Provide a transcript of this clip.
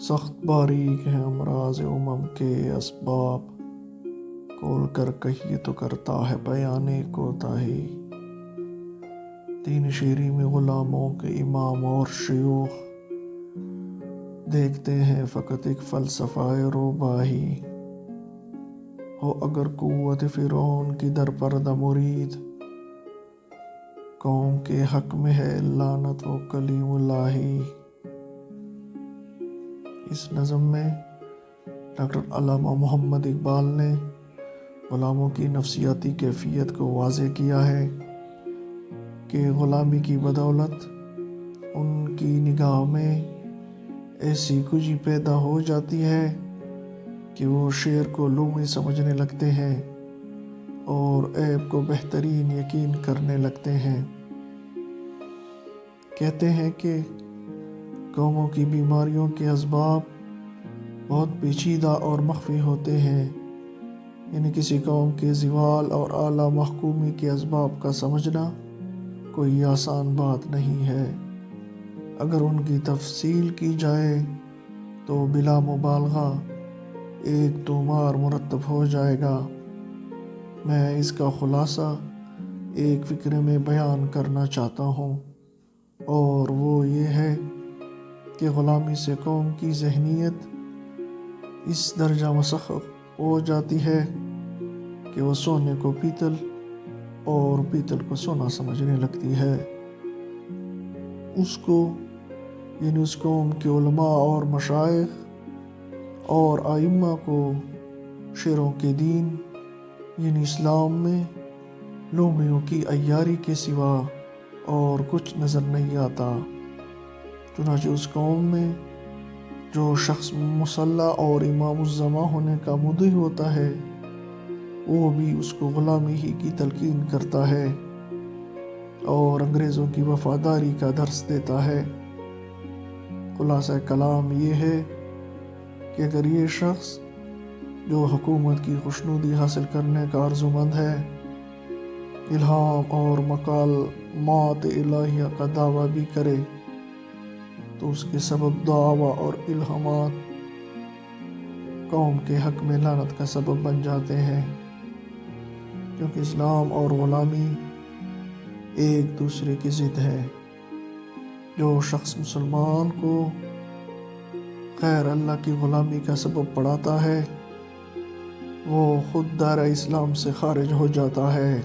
سخت باریک ہیں امراض امم کے اسباب، کھول کر کہیے تو کرتا ہے بیان کوتاہی۔ دین شیری میں غلاموں کے امام اور شیوخ، دیکھتے ہیں فقط ایک فلسفہ روباہی۔ ہو اگر قوت فرعون کی در پردہ مرید، قوم کے حق میں ہے لعنت و کلیم الہی۔ اس نظم میں ڈاکٹر علامہ محمد اقبال نے غلاموں کی نفسیاتی کیفیت کو واضح کیا ہے کہ غلامی کی بدولت ان کی نگاہ میں ایسی کجی پیدا ہو جاتی ہے کہ وہ شعر کو لومی سمجھنے لگتے ہیں اور عیب کو بہترین یقین کرنے لگتے ہیں۔ کہتے ہیں کہ قوموں کی بیماریوں کے اسباب بہت پیچیدہ اور مخفی ہوتے ہیں، یعنی کسی قوم کے زوال اور اعلیٰ محکومی کے اسباب کا سمجھنا کوئی آسان بات نہیں ہے۔ اگر ان کی تفصیل کی جائے تو بلا مبالغہ ایک طومار مرتب ہو جائے گا۔ میں اس کا خلاصہ ایک فقرے میں بیان کرنا چاہتا ہوں، اور وہ یہ ہے کہ غلامی سے قوم کی ذہنیت اس درجہ مسخ ہو جاتی ہے کہ وہ سونے کو پیتل اور پیتل کو سونا سمجھنے لگتی ہے۔ اس کو یعنی اس قوم کے علماء اور مشائخ اور ائمہ کو شیروں کے دین یعنی اسلام میں لومیوں کی عیاری کے سوا اور کچھ نظر نہیں آتا۔ چنانچہ اس قوم میں جو شخص مسلح اور امام الزمان ہونے کا مدعی ہوتا ہے، وہ بھی اس کو غلامی ہی کی تلقین کرتا ہے اور انگریزوں کی وفاداری کا درس دیتا ہے۔ خلاصہ کلام یہ ہے کہ اگر یہ شخص جو حکومت کی خوشنودی حاصل کرنے کا آرزومند ہے، الہام اور مکالمات الہیہ کا دعویٰ بھی کرے تو اس کے سبب دعویٰ اور الہامات قوم کے حق میں لعنت کا سبب بن جاتے ہیں، کیونکہ اسلام اور غلامی ایک دوسرے کی ضد ہے۔ جو شخص مسلمان کو غیر اللہ کی غلامی کا سبب پڑھاتا ہے، وہ خود دائرہ اسلام سے خارج ہو جاتا ہے۔